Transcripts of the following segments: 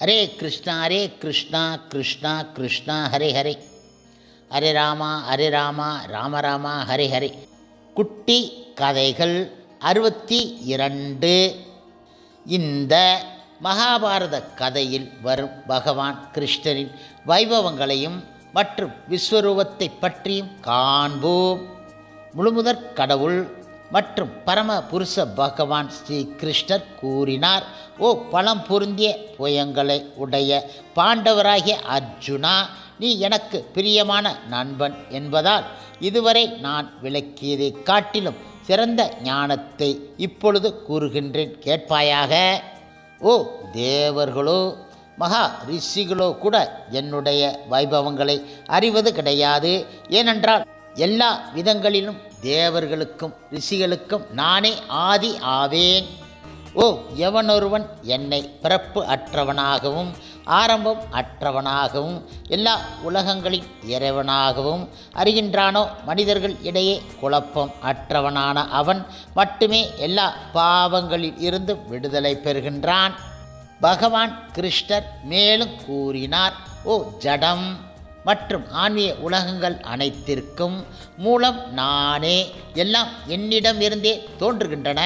ஹரே கிருஷ்ணா கிருஷ்ணா கிருஷ்ணா ஹரே ஹரே, ஹரே ராமா ராம ராமா ஹரே ஹரே. குட்டி கதைகள் 62. இந்த மகாபாரத கதையில் வரும் பகவான் கிருஷ்ணரின் வைபவங்களையும் மற்றும் விஸ்வரூபத்தை பற்றியும் காண்போம். முழுமுதற் கடவுள் மற்றும் பரம புருஷ பகவான் ஸ்ரீ கிருஷ்ணர் கூறினார், ஓ பலம் பொருந்திய புயங்களை உடைய பாண்டவராகிய அர்ஜுனா, நீ எனக்கு பிரியமான நண்பன் என்பதால் இதுவரை நான் விளக்கியதை காட்டிலும் சிறந்த ஞானத்தை இப்பொழுது கூறுகின்றேன், கேட்பாயாக. ஓ தேவர்களோ மகா ரிஷிகளோ கூட என்னுடைய வைபவங்களை அறிவது கிடையாது. ஏனென்றால் எல்லா விதங்களிலும் தேவர்களுக்கும் ரிஷிகளுக்கும் நானே ஆதி ஆவேன். ஓ எவனொருவன் என்னை பிறப்பு அற்றவனாகவும் ஆரம்பம் அற்றவனாகவும் எல்லா உலகங்களின் இறைவனாகவும் அறிகின்றானோ, மனிதர்கள் இடையே குழப்பம் அற்றவனான அவன் மட்டுமே எல்லா பாவங்களில் இருந்தும் விடுதலை பெறுகின்றான். பகவான் கிருஷ்ணர் மேலும் கூறினார், ஓ ஜடம் மற்றும் ஆன்மீக உலகங்கள் அனைத்திற்கும் மூலம் நானே, எல்லாம் என்னிடமிருந்தே தோன்றுகின்றன.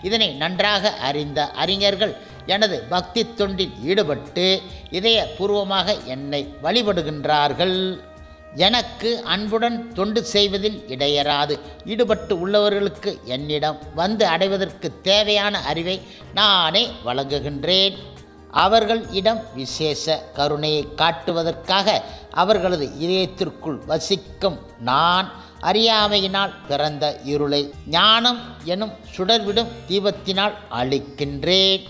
இதனை நன்றாக அறிந்த அறிஞர்கள் எனது பக்தி தொண்டில் ஈடுபட்டு இதயபூர்வமாக என்னை வழிபடுகின்றார்கள். எனக்கு அன்புடன் தொண்டு செய்வதில் இடையறாது ஈடுபட்டு உள்ளவர்களுக்கு என்னிடம் வந்து அடைவதற்கு தேவையான அறிவை நானே வழங்குகின்றேன். அவர்கள் இடம் விசேஷ கருணையை காட்டுவதற்காக அவர்களது இதயத்திற்குள் வசிக்கும் நான் அறியாமையினால் பிறந்த இருளை ஞானம் எனும் சுடர்விடும் தீபத்தினால் அழிக்கின்றேன்.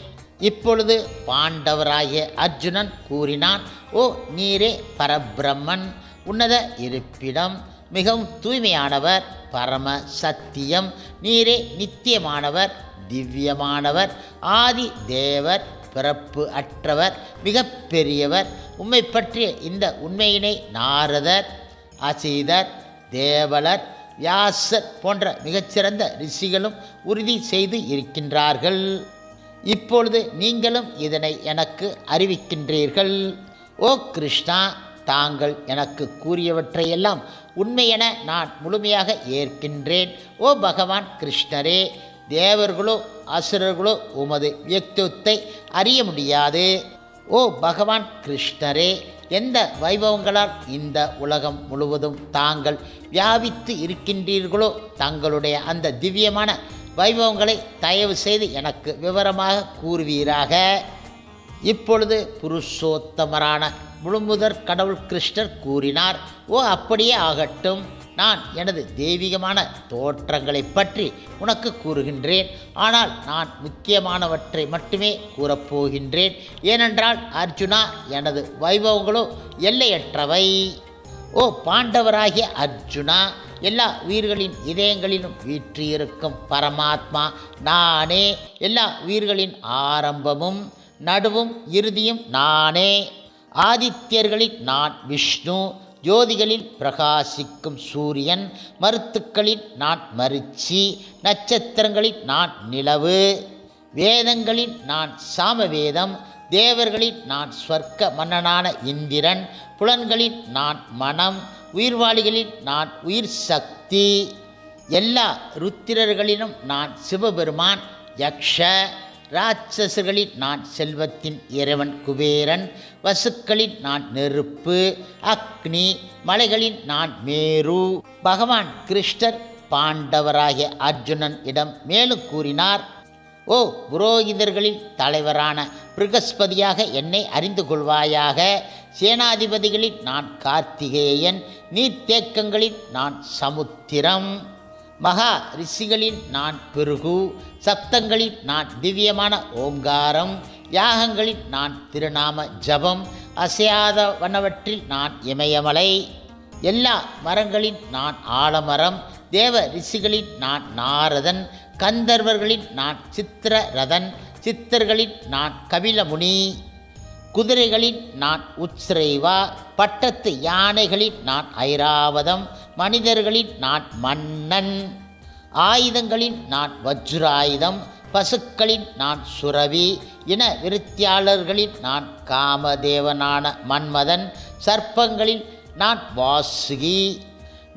இப்பொழுது பாண்டவராகிய அர்ஜுனன் கூறினான், ஓ நீரே பரபிரம்மன், உன்னத இருப்பிடம், மிகவும் தூய்மையானவர், பரம சத்தியம், நீரே நித்தியமானவர், திவ்யமானவர், ஆதி தேவர், பிறப்பு அற்றவர், மிக பெரியவர். உம்மை பற்றிய இந்த உண்மையினை நாரதர், அசீதர், தேவலர், வியாசர் போன்ற மிகச்சிறந்த ரிஷிகளும் உறுதி செய்து இருக்கின்றார்கள். இப்பொழுது நீங்களும் இதனை எனக்கு அறிவிக்கின்றீர்கள். ஓ கிருஷ்ணா, தாங்கள் எனக்கு கூறியவற்றையெல்லாம் உண்மையென நான் முழுமையாக ஏற்கின்றேன். ஓ பகவான் கிருஷ்ணரே, தேவர்களோ அசுரர்களோ உமது வியக்தித்வத்தை அறிய முடியாது. ஓ பகவான் கிருஷ்ணரே, எந்த வைபவங்களால் இந்த உலகம் முழுவதும் தாங்கள் வியாபித்து இருக்கின்றீர்களோ தங்களுடைய அந்த திவ்யமான வைபவங்களை தயவு செய்து எனக்கு விவரமாக கூறுவீராக. இப்பொழுது புருஷோத்தமரான முழுமுதற் கடவுள் கிருஷ்ணர் கூறினார், ஓ அப்படியே ஆகட்டும். நான் எனது தெய்வீகமான தோற்றங்களை பற்றி உனக்கு கூறுகின்றேன். ஆனால் நான் முக்கியமானவற்றை மட்டுமே கூறப்போகின்றேன். ஏனென்றால் அர்ஜுனா, எனது வைபவங்களோ எல்லையற்றவை. ஓ பாண்டவராகிய அர்ஜுனா, எல்லா உயிர்களின் இதயங்களிலும் வீற்றிருக்கும் பரமாத்மா நானே. எல்லா உயிர்களின் ஆரம்பமும் நடுவும் இறுதியும் நானே. ஆதித்யர்களில் நான் விஷ்ணு, ஜோதிகளில் பிரகாசிக்கும் சூரியன், மருத்துக்களில் நான் மரிச்சி, நட்சத்திரங்களில் நான் நிலவு, வேதங்களில் நான் சாமவேதம், தேவர்களில் நான் ஸ்வர்க்க மன்னனான இந்திரன், புலன்களில் நான் மனம், உயிர்வாளிகளில் நான் உயிர் சக்தி, எல்லா ருத்திரர்களிலும் நான் சிவபெருமான், யக்ஷ ராட்சசர்களில் நான் செல்வத்தின் இறைவன் குபேரன், வசுக்களில் நான் நெருப்பு, அக்னி, மலைகளில் நான் மேரு. பகவான் கிருஷ்ணர் பாண்டவராகிய அர்ஜுனன் இடம் மேலும் கூறினார், ஓ புரோகிதர்களின் தலைவரான பிருகஸ்பதியாக என்னை அறிந்து கொள்வாயாக. சேனாதிபதிகளில் நான் கார்த்திகேயன், நீர்த்தேக்கங்களில் நான் சமுத்திரம், மகா ரிஷிகளில் நான் பிருகு, சப்தங்களில் நான் திவ்யமான ஓங்காரம், யாகங்களில் நான் திருநாம ஜபம், அசையாதவனவற்றில் நான் இமயமலை, எல்லா மரங்களில் நான் ஆலமரம், தேவ ரிஷிகளில் நான் நாரதன், கந்தர்வர்களில் நான் சித்திரரதன், சித்தர்களில் நான் கபிலமுனி, குதிரைகளில் நான் உத்ஸ்ரைவா, பட்டத்து யானைகளில் நான் ஐராவதம், மனிதர்களில் நான் மன்னன், ஆயுதங்களில் நான் வஜ்ராயுதம், பசுக்களின் நான் சுரவி, இன விருத்தியாளர்களில் நான் காமதேவனான மன்மதன், சர்ப்பங்களில் நான் வாசுகி,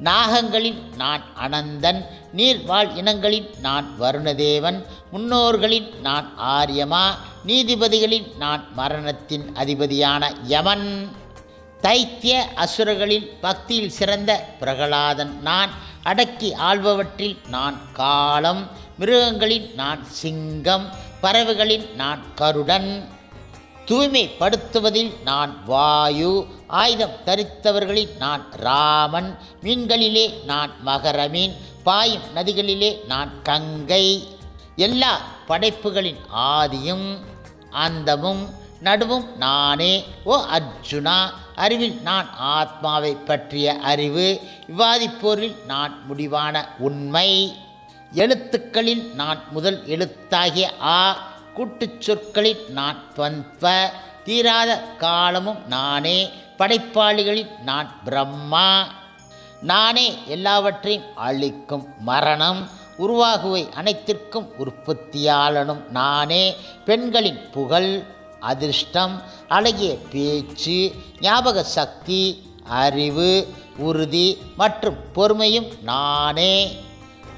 நாகங்களில் நான் அனந்தன், நீர்வாழ் இனங்களில் நான் வருணதேவன், முன்னோர்களில் நான் ஆரியமா, நீதிபதிகளில் நான் மரணத்தின் அதிபதியான யமன், தைத்திய அசுரர்களில் பக்தியில் சிறந்த பிரகலாதன் நான், அடக்கி ஆள்பவற்றில் நான் காலம், மிருகங்களில் நான் சிங்கம், பறவைகளில் நான் கருடன், தூய்மைப்படுத்துவதில் நான் வாயு, ஆயுதம் தரித்தவர்களில் நான் ராமன், மீன்களிலே நான் மகரமீன், பாயும் நதிகளிலே நான் கங்கை, எல்லா படைப்புகளின் ஆதியும் அந்தமும் நடுவும் நானே. ஓ அர்ஜுனா, அறிவில் நான் ஆத்மாவை பற்றிய அறிவு, விவாதிப்போரில் நான் முடிவான உண்மை, எழுத்துக்களில் நான் முதல் எழுத்தாகிய ஆ, கூட்டுச் சொற்களில் நான் துவந்த்வ, தீராத காலமும் நானே, படைப்பாளிகளில் நான் பிரம்மா, நானே எல்லாவற்றையும் அழிக்கும் மரணம், உருவாகுவை அனைத்திற்கும் உற்பத்தியாளனும் நானே, பெண்களின் புகழ், அதிர்ஷ்டம், அழகிய பேச்சு, ஞாபக சக்தி, அறிவு, உறுதி மற்றும் பொறுமையும் நானே,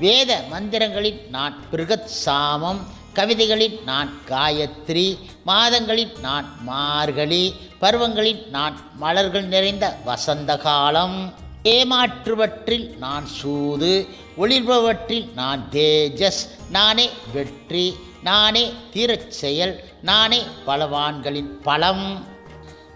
வேத மந்திரங்களில் நான் பிருகத் சாமம், கவிதைகளில் நான் காயத்ரி, மாதங்களில் நான் மார்கழி, பருவங்களில் நான் மலர்கள் நிறைந்த வசந்த காலம், ஏமாற்றுவற்றில் நான் சூது, ஒளிர்பவற்றில் நான் தேஜஸ், நானே வெற்றி, நானே தீரச் செயல், நானே பலவான்களின் பலம்,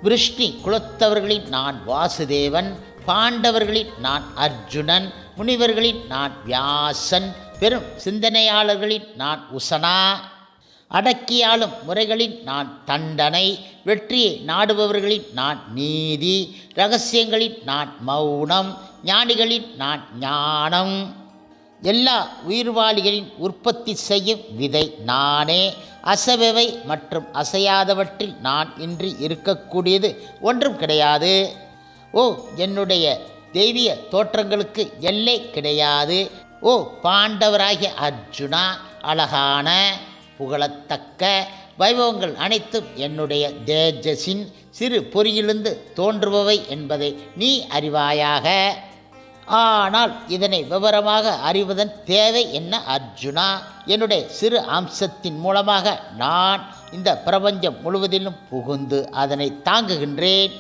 விருஷ்ணி குலத்தவர்களில் நான் வாசுதேவன், பாண்டவர்களில் நான் அர்ஜுனன், முனிவர்களில் நான் வியாசன், பெரும் சிந்தனையாளர்களில் நான் உசனா, அடக்கியாளும் முறைகளில் நான் தண்டனை, வெற்றியை நாடுபவர்களில் நான் நீதி, இரகசியங்களில் நான் மௌனம், ஞானிகளில் நான் ஞானம், எல்லா உயிர்வாளிகளின் உற்பத்தி செய்யும் விதை நானே, அசைபவை மற்றும் அசையாதவற்றில் நான் இன்றி இருக்கக்கூடியது ஒன்றும் கிடையாது. ஓ என்னுடைய தெய்வீக தோற்றங்களுக்கு எல்லை கிடையாது. ஓ பாண்டவராகிய அர்ஜுனா, அழகான புகழத்தக்க வைபவங்கள் அனைத்தும் என்னுடைய தேஜஸின் சிறு பொறியிலிருந்து தோன்றுபவை என்பதை நீ அறிவாயாக. ஆனால் இதனை விவரமாக அறிவதன் தேவை என்ன அர்ஜுனா? என்னுடைய சிறு அம்சத்தின் மூலமாக நான் இந்த பிரபஞ்சம் முழுவதிலும் புகுந்து அதனை தாங்குகின்றேன்.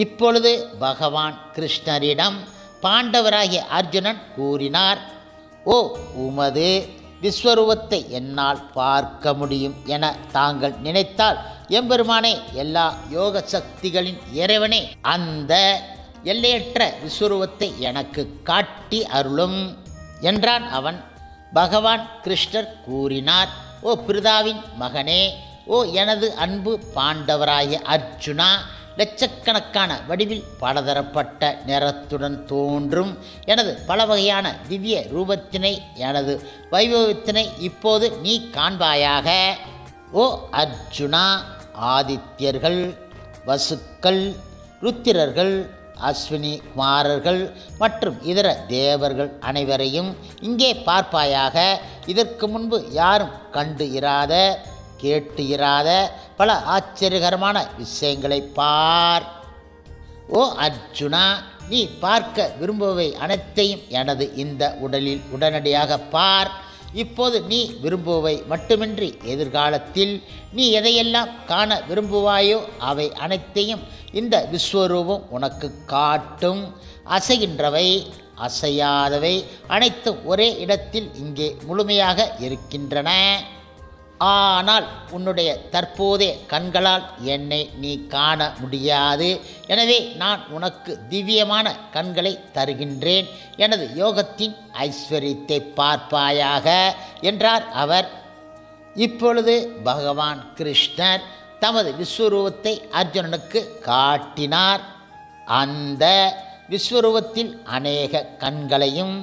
இப்பொழுது பகவான் கிருஷ்ணரிடம் பாண்டவராகிய அர்ஜுனன் கூறினார், ஓ உமது விஸ்வரூபத்தை என்னால் பார்க்க முடியும் என தாங்கள் நினைத்தால், எம்பெருமானே, எல்லா யோக சக்திகளின் இறைவனே, அந்த எல்லையற்ற விஸ்வரூபத்தை எனக்கு காட்டி அருளும் என்றான் அவன். பகவான் கிருஷ்ணர் கூறினார், ஓ பிருதாவின் மகனே, ஓ எனது அன்பு பாண்டவராய அர்ஜுனா, லட்சக்கணக்கான வடிவில் பலதரப்பட்ட நிறத்துடன் தோன்றும் எனது பல வகையான திவ்ய ரூபத்தினை, எனது வைபவத்தினை இப்போது நீ காண்பாயாக. ஓ அர்ஜுனா, ஆதித்யர்கள், வசுக்கள், ருத்திரர்கள், அஸ்வினி குமாரர்கள் மற்றும் இதர தேவர்கள் அனைவரையும் இங்கே பார்ப்பாயாக. இதற்கு முன்பு யாரும் கண்டு இராத, கேட்டு இராத பல ஆச்சரியகரமான விஷயங்களை பார். ஓ அர்ஜுனா, நீ பார்க்க விரும்புபவை அனைத்தையும் எனது இந்த உடலில் உடனடியாக பார். இப்போது நீ விரும்புபவை மட்டுமின்றி எதிர்காலத்தில் நீ எதையெல்லாம் காண விரும்புவாயோ அவை அனைத்தையும் இந்த விஸ்வரூபம் உனக்கு காட்டும். அசைகின்றவை, அசையாதவை அனைத்தும் ஒரே இடத்தில் இங்கே முழுமையாக இருக்கின்றன. ஆனால் உன்னுடைய தற்போதைய கண்களால் என்னை நீ காண முடியாது. எனவே நான் உனக்கு திவ்யமான கண்களை தருகின்றேன். எனது யோகத்தின் ஐஸ்வர்யத்தை பார்ப்பாயாக என்றார் அவர். இப்பொழுது பகவான் கிருஷ்ணர் தமது விஸ்வரூபத்தை அர்ஜுனனுக்கு காட்டினார். அந்த விஸ்வரூபத்தில் அநேக கண்களையும்,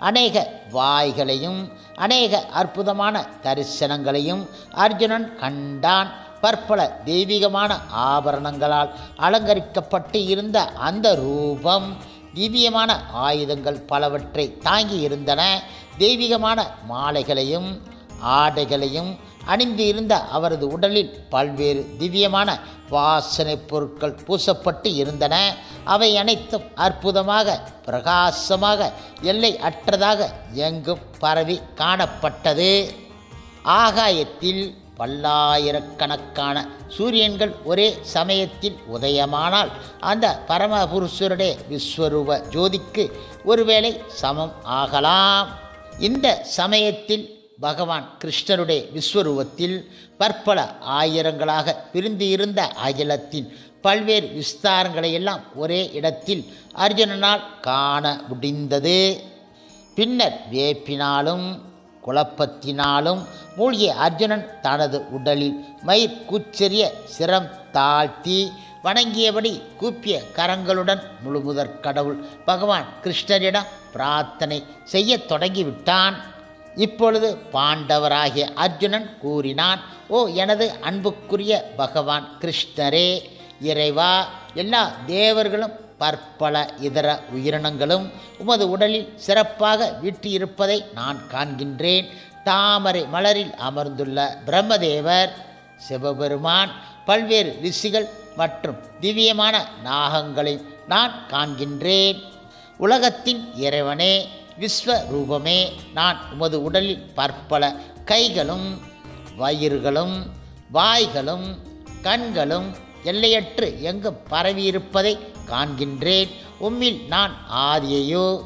அநேக வாய்களையும், அநேக அற்புதமான தரிசனங்களையும் அர்ஜுனன் கண்டான். பற்பல தெய்வீகமான ஆபரணங்களால் அலங்கரிக்கப்பட்டு இருந்த அந்த ரூபம் திவ்யமான ஆயுதங்கள் பலவற்றை தாங்கி இருந்தன. தெய்வீகமான மாலைகளையும் ஆடைகளையும் அணிந்து இருந்த அவரது உடலில் பல்வேறு திவ்யமான வாசனை பொருட்கள் பூசப்பட்டு இருந்தன. அவை அனைத்தும் அற்புதமாக பிரகாசமாக எல்லை அற்றதாக எங்கும் பரவி காணப்பட்டது. ஆகாயத்தில் பல்லாயிரக்கணக்கான சூரியன்கள் ஒரே சமயத்தில் உதயமானால் அந்த பரமபுருஷருடைய விஸ்வரூப ஜோதிக்கு ஒருவேளை சமம் ஆகலாம். இந்த சமயத்தில் பகவான் கிருஷ்ணருடைய விஸ்வரூபத்தில் பற்பல ஆயிரங்களாக பிரிந்து இருந்த அகிலத்தின் பல்வேறு விஸ்தாரங்களை எல்லாம் ஒரே இடத்தில் அர்ஜுனனால் காண முடிந்தது. பின்னர் வேப்பினாலும் குழப்பத்தினாலும் மூழ்கிய அர்ஜுனன் தனது உடலில் மயிர் கூச்செறிய சிரம் தாழ்த்தி வணங்கியபடி கூப்பிய கரங்களுடன் முழுமுதற் கடவுள் பகவான் கிருஷ்ணரிடம் பிரார்த்தனை செய்ய தொடங்கிவிட்டான். இப்பொழுது பாண்டவராகிய அர்ஜுனன் கூறினான், ஓ எனது அன்புக்குரிய பகவான் கிருஷ்ணரே, இறைவா, எல்லா தேவர்களும் பற்பல இதர உயிரினங்களும் உமது உடலில் சிறப்பாக வீற்றிருப்பதை நான் காண்கின்றேன். தாமரை மலரில் அமர்ந்துள்ள பிரம்மதேவர், சிவபெருமான், பல்வேறு ரிஷிகள் மற்றும் திவ்யமான நாகங்களை நான் காண்கின்றேன். உலகத்தின் இறைவனே, விஸ்வரூபமே, நான் உமது உடலில் பற்பல கைகளும் வயிறுகளும் வாய்களும் கண்களும் எல்லையற்று எங்கும் பரவியிருப்பதை காண்கின்றேன். உம்மில் நான் ஆதியையோ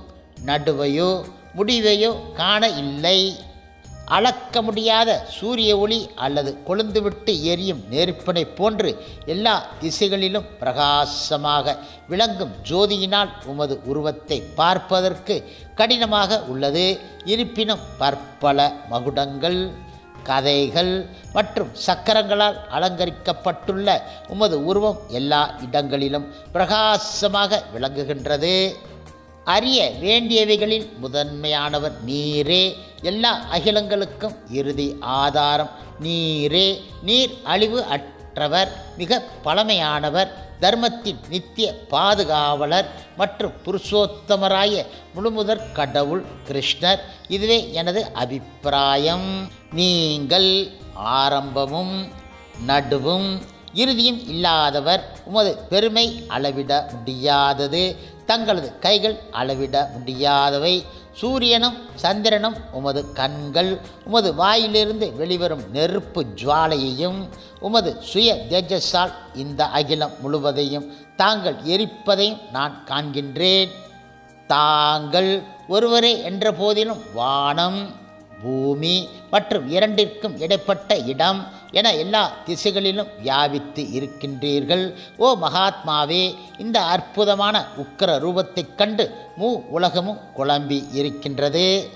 நடுவையோ முடிவையோ காண இல்லை. அளக்க முடியாத சூரிய ஒளி அல்லது கொழுந்துவிட்டு எரியும் நெருப்பினை போன்று எல்லா திசைகளிலும் பிரகாசமாக விளங்கும் ஜோதியினால் உமது உருவத்தை பார்ப்பதற்கு கடினமாக உள்ளது. இருப்பினும் பற்பல மகுடங்கள், கதைகள் மற்றும் சக்கரங்களால் அலங்கரிக்கப்பட்டுள்ள உமது உருவம் எல்லா இடங்களிலும் பிரகாசமாக விளங்குகின்றது. அறிய வேண்டியவைகளில் முதன்மையானவர் நீரே. எல்லா அகிலங்களுக்கும் இறுதி ஆதாரம் நீரே. நீர் அழிவு அற்றவர், மிக பழமையானவர், தர்மத்தின் நித்திய பாதுகாவலர் மற்றும் புருஷோத்தமராய முழுமுதற் கடவுள் கிருஷ்ணர். இதுவே எனது அபிப்பிராயம். நீங்கள் ஆரம்பமும் நடுவும் இறுதியும் இல்லாதவர். உமது பெருமை அளவிட முடியாதது. தங்களது கைகள் அளவிட முடியாதவை. சூரியனும் சந்திரனும் உமது கண்கள். உமது வாயிலிருந்து வெளிவரும் நெருப்பு ஜுவாலையையும் உமது சுய தேஜஸால் இந்த அகிலம் முழுவதையும் தாங்கள் எரிப்பதையும் நான் காண்கின்றேன். தாங்கள் ஒருவரே என்ற போதிலும் வானம், பூமி மற்றும் இரண்டிற்கும் இடைப்பட்ட இடம் என எல்லா திசைகளிலும் வியாபித்து இருக்கின்றீர்கள். ஓ மகாத்மாவே, இந்த அற்புதமான உக்கிர ரூபத்தைக் கண்டு உலகமும் குழம்பி இருக்கின்றது.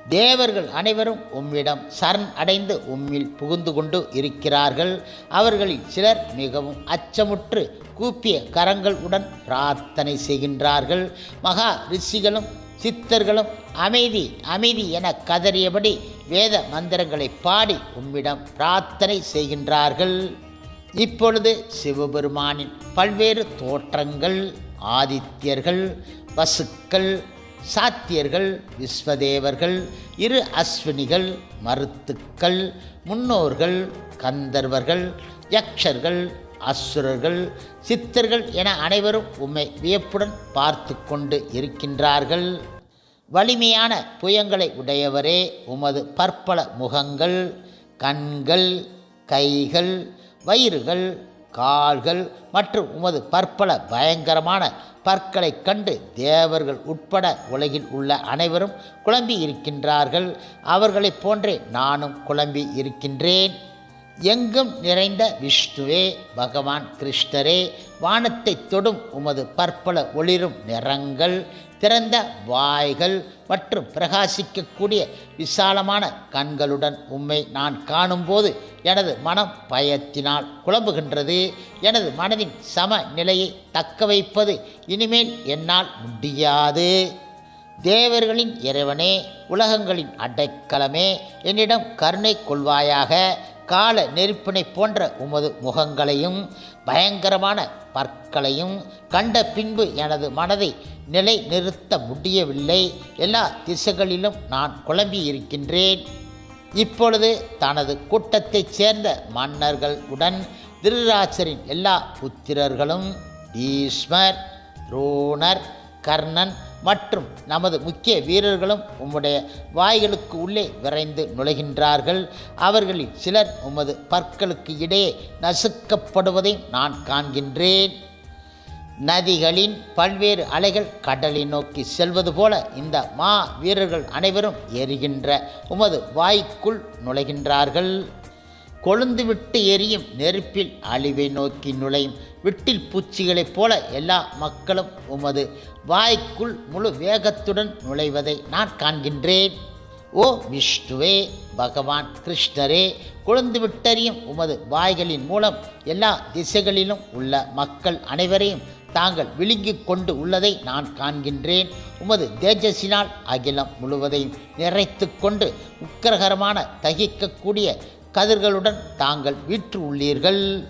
தேவர்கள் அனைவரும் உம்மிடம் சரண் அடைந்து உம்மில் புகுந்து கொண்டு இருக்கிறார்கள். அவர்களில் சிலர் மிகவும் அச்சமுற்று கூப்பிய கரங்களுடன் பிரார்த்தனை செய்கின்றார்கள். மகா ரிஷிகளும் சித்தர்களும் அமைதி அமைதி என கதறியபடி வேத மந்திரங்களை பாடி உம்மிடம் பிரார்த்தனை செய்கின்றார்கள். இப்பொழுது சிவபெருமானின் பல்வேறு தோற்றங்கள், ஆதித்யர்கள், வசுக்கள், சாத்தியர்கள், விஸ்வதேவர்கள், இரு அஸ்வினிகள், மருத்துக்கள், முன்னோர்கள், கந்தர்வர்கள், யக்ஷர்கள், அசுரர்கள், சித்தர்கள் என அனைவரும் உம்மை வியப்புடன் பார்த்து கொண்டு இருக்கின்றார்கள். வலிமையான புயங்களை உடையவரே, உமது பற்பல முகங்கள், கண்கள், கைகள், வயிறுகள், கால்கள் மற்றும் உமது பற்பல பயங்கரமான பற்களைக் கண்டு தேவர்கள் உட்பட உலகில் உள்ள அனைவரும் குழம்பி இருக்கின்றார்கள். அவர்களைப் போன்றே நானும் குழம்பி இருக்கின்றேன். எங்கும் நிறைந்த விஷ்ணுவே, பகவான் கிருஷ்ணரே, வானத்தை தொடும் உமது பற்பல ஒளிரும் நிறங்கள், திறந்த வாய்கள் மற்றும் பிரகாசிக்கக்கூடிய விசாலமான கண்களுடன் உம்மை நான் காணும்போது எனது மனம் பயத்தினால் குழம்புகின்றது. எனது மனதின் சம நிலையை தக்க வைப்பது இனிமேல் என்னால் முடியாது. தேவர்களின் இறைவனே, உலகங்களின் அடைக்கலமே, என்னிடம் கருணை கொள்வாயாக. கால நெருப்பினை போன்ற உமது முகங்களையும் பயங்கரமான பற்களையும் கண்ட பின்பு எனது மனதை நிலை நிறுத்த முடியவில்லை. எல்லா திசைகளிலும் நான் குழம்பி இருக்கின்றேன். இப்பொழுது தனது கூட்டத்தைச் சேர்ந்த மன்னர்களுடன் திருதராஷ்டிரரின் எல்லா புத்திரர்களும் பீஷ்மர், துரோணர், கர்ணன் மற்றும் நமது முக்கிய வீரர்களும் உம்முடைய வாய்களுக்கு உள்ளே விரைந்து நுழைகின்றார்கள். அவர்களில் சிலர் உமது பற்களுக்கு இடையே நசுக்கப்படுவதை நான் காண்கின்றேன். நதிகளின் பல்வேறு அலைகள் கடலை நோக்கி செல்வது போல இந்த மா வீரர்கள் அனைவரும் எரிகின்ற உமது வாய்க்குள் நுழைகின்றார்கள். கொழுந்துவிட்டு எரியும் நெருப்பில் அழிவை நோக்கி நுழையும் விட்டில் பூச்சிகளைப் போல எல்லா மக்களும் உமது வாய்க்குள் முழு வேகத்துடன் நுழைவதை நான் காண்கின்றேன். ஓ விஷ்ணுவே, பகவான் கிருஷ்ணரே, கொழுந்து விட்டறியும் உமது வாய்களின் மூலம் எல்லா திசைகளிலும் உள்ள மக்கள் அனைவரையும் தாங்கள் விழுங்கிக் கொண்டு உள்ளதை நான் காண்கின்றேன். உமது தேஜஸினால் அகிலம் முழுவதையும் நிறைத்து கொண்டு உக்கிரகரமான தகிக்கக்கூடிய கதிர்களுடன் தாங்கள் வீற்று உள்ளீர்கள்.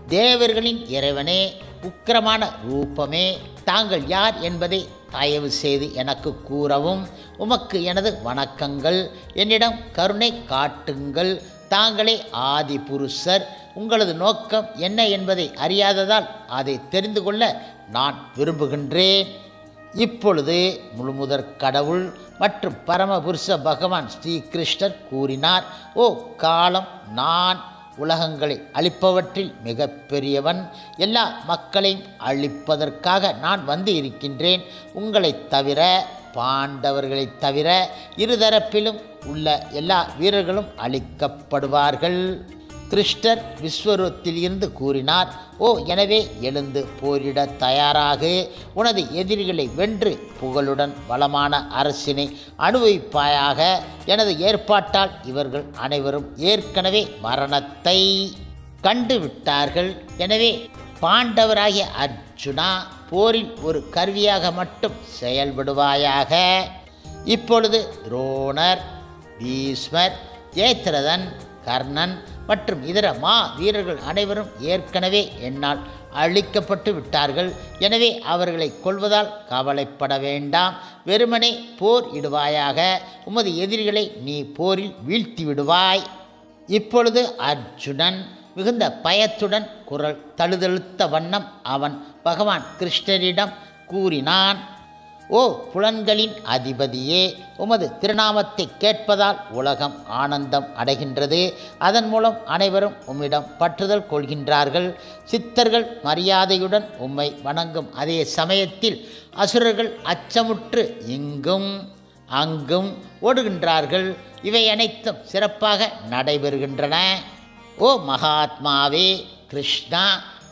தேவர்களின் இறைவனே, உக்கிரமான ரூபமே, தாங்கள் யார் என்பதை தயவு செய்து எனக்கு கூறவும். உமக்கு எனது வணக்கங்கள். என்னிடம் கருணை காட்டுங்கள். தாங்களே ஆதி புருஷர். உங்களது நோக்கம் என்ன என்பதை அறியாததால் அதை தெரிந்து கொள்ள நான் விரும்புகின்றேன். இப்பொழுது முழுமுதற் கடவுள் மற்றும் பரமபுருஷ பகவான் ஸ்ரீகிருஷ்ணர் கூறினார், ஓ காலம், நான் உலகங்களை அழிப்பவற்றில் மிக பெரியவன். எல்லா மக்களையும் அழிப்பதற்காக நான் வந்து இருக்கின்றேன். உங்களைத் தவிர, பாண்டவர்களைத் தவிர இருதரப்பிலும் உள்ள எல்லா வீரர்களும் அழிக்கப்படுவார்கள். கிருஷ்ணர் விஸ்வரூபத்தில் இருந்து கூறினார், ஓ எனவே எழுந்து போரிட தயாராகு. உனது எதிரிகளை வென்று புகழுடன் வளமான அரசினை அனுபவிப்பாயாக. எனது ஏற்பாட்டால் இவர்கள் அனைவரும் ஏற்கனவே மரணத்தை கண்டுவிட்டார்கள். எனவே பாண்டவராகிய அர்ஜுனா, போரில் ஒரு கருவியாக மட்டும் செயல்படுவாயாக. இப்பொழுது துரோணர், பீஷ்மர், ஜெயத்ரதன், கர்ணன் மற்றும் இதர மா வீரர்கள் அனைவரும் ஏற்கனவே என்னால் அழிக்கப்பட்டு விட்டார்கள். எனவே அவர்களை கொல்வதால் கவலைப்பட வேண்டாம். வெறுமனே போர் இடுவாயாக. உமது எதிரிகளை நீ போரில் வீழ்த்தி விடுவாய். இப்பொழுது அர்ஜுனன் மிகுந்த பயத்துடன் குரல் தழுதழுத்த வண்ணம் அவன் பகவான் கிருஷ்ணரிடம் கூறினான், ஓ புலன்களின் அதிபதியே, உமது திருநாமத்தை கேட்பதால் உலகம் ஆனந்தம் அடைகின்றது. அதன் மூலம் அனைவரும் உம்மிடம் பற்றுதல் கொள்கின்றார்கள். சித்தர்கள் மரியாதையுடன் உம்மை வணங்கும் அதே சமயத்தில் அசுரர்கள் அச்சமுற்று இங்கும் அங்கும் ஓடுகின்றார்கள். இவை அனைத்தும் சிறப்பாக நடைபெறுகின்றன. ஓ மகாத்மாவே கிருஷ்ணா,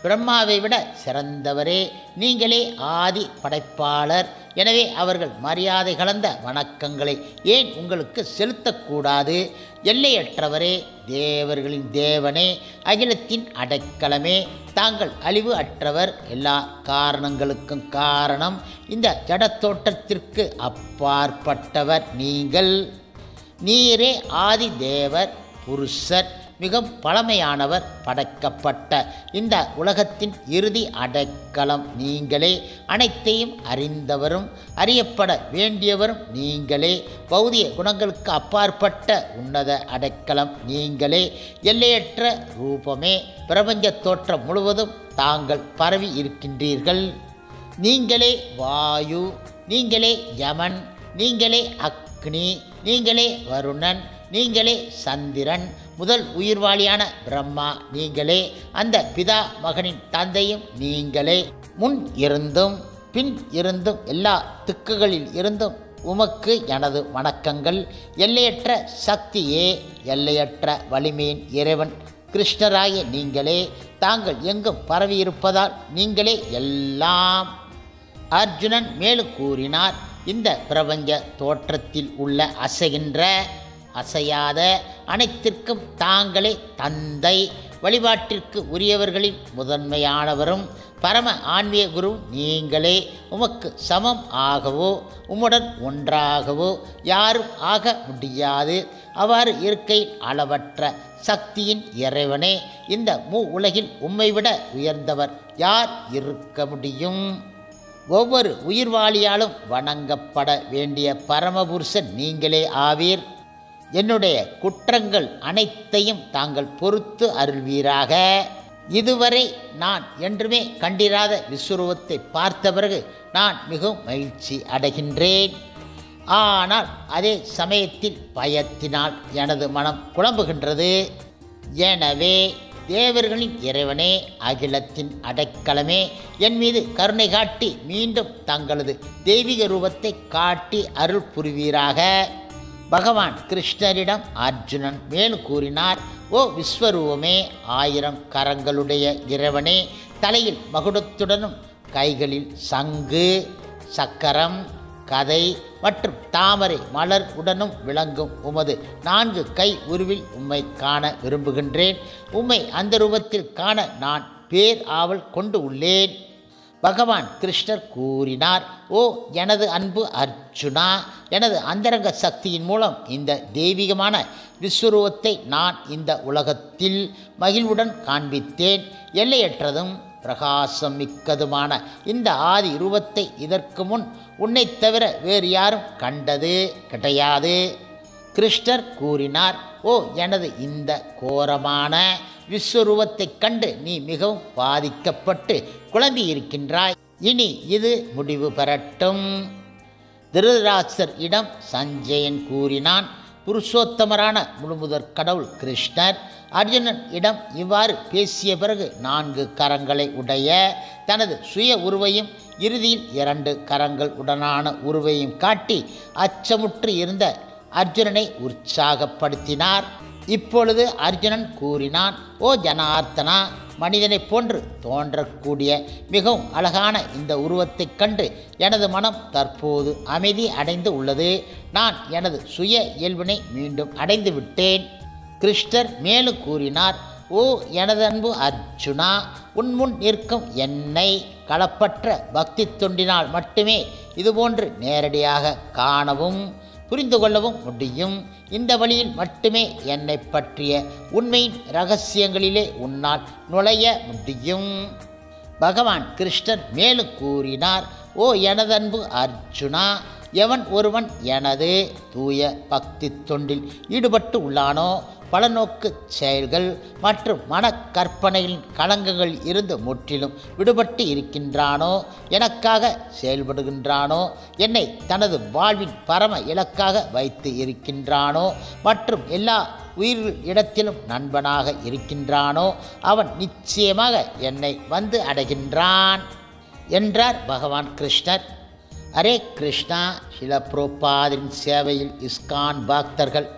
பிரம்மாவை விட சிறந்தவரே, நீங்களே ஆதி படைப்பாளர். எனவே அவர்கள் மரியாதை கலந்த வணக்கங்களை ஏன் உங்களுக்கு செலுத்தக்கூடாது? எல்லையற்றவரே, தேவர்களின் தேவனே, அகிலத்தின் அடைக்கலமே, தாங்கள் அழிவு அற்றவர். எல்லா காரணங்களுக்கும் காரணம். இந்த ஜடத்தோற்றத்திற்கு அப்பாற்பட்டவர் நீங்கள். நீரே ஆதி தேவர், புருஷர், மிகவும் பழமையானவர். படைக்கப்பட்ட இந்த உலகத்தின் இறுதி அடைக்கலம் நீங்களே. அனைத்தையும் அறிந்தவரும் அறியப்பட வேண்டியவரும் நீங்களே. பௌதிக குணங்களுக்கு அப்பாற்பட்ட உன்னத அடைக்கலம் நீங்களே. எல்லையற்ற ரூபமே, பிரபஞ்ச தோற்றம் முழுவதும் தாங்கள் பரவி இருக்கின்றீர்கள். நீங்களே வாயு, நீங்களே யமன், நீங்களே அக்னி, நீங்களே வருணன், நீங்களே சந்திரன். முதல் உயிர்வாளியான பிரம்மா நீங்களே. அந்த பிதா மகனின் தந்தையும் நீங்களே. முன் இருந்தும் பின் இருந்தும் எல்லா திக்குகளில் இருந்தும் உமக்கு எனது வணக்கங்கள். எல்லையற்ற சக்தியே, எல்லையற்ற வலிமையின் இறைவன் கிருஷ்ணராகிய நீங்களே. தாங்கள் எங்கும் பரவியிருப்பதால் நீங்களே எல்லாம். அர்ஜுனன் மேலும் கூறினார், இந்த பிரபஞ்ச தோற்றத்தில் உள்ள அசைகின்ற அசையாத அனைத்திற்கும் தாங்களே தந்தை. வழிபாட்டிற்கு உரியவர்களின் முதன்மையானவரும் பரம ஆன்மீக குரு நீங்களே. உமக்கு சமம் ஆகவோ உம்முடன் ஒன்றாகவோ யாரும் ஆக முடியாது. அவ்வாறு இருக்கையில் அளவற்ற சக்தியின் இறைவனே, இந்த உலகில் உம்மை விட உயர்ந்தவர் யார் இருக்க முடியும்? ஒவ்வொரு உயிர்வாளியாலும் வணங்கப்பட வேண்டிய பரமபுருஷன் நீங்களே ஆவீர். என்னுடைய குற்றங்கள் அனைத்தையும் தாங்கள் பொறுத்து அருள்வீராக. இதுவரை நான் என்றுமே கண்டிராத விஸ்வரூபத்தை பார்த்த பிறகு நான் மிகவும் மகிழ்ச்சி அடைகின்றேன். ஆனால் அதே சமயத்தில் பயத்தினால் எனது மனம் குழம்புகின்றது. எனவே தேவர்களின் இறைவனே, அகிலத்தின் அடைக்கலமே, என் மீது கருணை காட்டி மீண்டும் தங்களது தெய்வீக ரூபத்தை காட்டி அருள் புரிவீராக. பகவான் கிருஷ்ணரிடம் அர்ஜுனன் மேலும் கூறினார், ஓ விஸ்வரூபமே, 1000 கரங்களுடைய இறைவனே, தலையில் மகுடத்துடனும் கைகளில் சங்கு, சக்கரம், கதை மற்றும் தாமரை மலர் உடனும் விளங்கும் உமது 4 கை உருவில் உம்மை காண விரும்புகின்றேன். உம்மை அந்த ரூபத்தில் காண நான் பேர் ஆவல் கொண்டு உள்ளேன். பகவான் கிருஷ்ணர் கூறினார், ஓ எனது அன்பு அர்ஜுனா, எனது அந்தரங்க சக்தியின் மூலம் இந்த தெய்வீகமான விஸ்வரூபத்தை நான் இந்த உலகத்தில் மகிழ்வுடன் காண்பித்தேன். எல்லையற்றதும் பிரகாசம் மிக்கதுமான இந்த ஆதி ரூபத்தை இதற்கு முன் உன்னை தவிர வேறு யாரும் கண்டது கிடையாது. கிருஷ்ணர் கூறினார், ஓ எனது இந்த கோரமான விஸ்வரூபத்தை கண்டு நீ மிகவும் பாதிக்கப்பட்டு குழம்பி இருக்கின்றாய். இனி இது முடிவு பெறட்டும். திருதராஷ்டிரர் இடம் சஞ்சயன் கூறினான், புருஷோத்தமரான முழுமுதற் கடவுள் கிருஷ்ணர் அர்ஜுனன் இடம் இவ்வாறு பேசிய பிறகு 4 கரங்களை உடைய தனது சுய உருவையும் இறுதியில் 2 கரங்கள் உடனான உருவையும் காட்டி அச்சமுற்று இருந்த அர்ஜுனனை உற்சாகப்படுத்தினார். இப்பொழுது அர்ஜுனன் கூறினான், ஓ ஜனார்த்தனா, மனிதனைப் போன்று தோன்றக்கூடிய மிகவும் அழகான இந்த உருவத்தைக் கண்டு எனது மனம் தற்போது அமைதி அடைந்து உள்ளது. நான் எனது சுய இயல்பினை மீண்டும் அடைந்து விட்டேன். கிருஷ்ணர் மேலும் கூறினார், ஓ எனது அன்பு அர்ஜுனா, உன்முன் நிற்கும் என்னை களப்பற்ற பக்தி தொண்டினால் மட்டுமே இதுபோன்று நேரடியாக காணவும் புரிந்து கொள்ளவும் முடியும். இந்த வழியில் மட்டுமே என்னை பற்றிய உண்மையின் இரகசியங்களிலே உன்னால் நுழைய முடியும். பகவான் கிருஷ்ணர் மேலும் கூறினார், ஓ எனது அன்பு அர்ஜுனா, எவன் ஒருவன் எனது தூய பக்தி தொண்டில் ஈடுபட்டு உள்ளானோ, பலநோக்கு செயல்கள் மற்றும் மனக்கற்பனைகளின் களங்கங்கள் இருந்து முற்றிலும் விடுபட்டு இருக்கின்றானோ, எனக்காக செயல்படுகின்றானோ, என்னை தனது வாழ்வின் பரம இலக்காக வைத்து இருக்கின்றானோ மற்றும் எல்லா உயிர்கள் இடத்திலும் நண்பனாக இருக்கின்றானோ, அவன் நிச்சயமாக என்னை வந்து அடைகின்றான் என்றார் பகவான் கிருஷ்ணர். ஹரே கிருஷ்ணா. சில பிரபுபாதின் சேவையில் இஸ்கான் பக்தர்கள்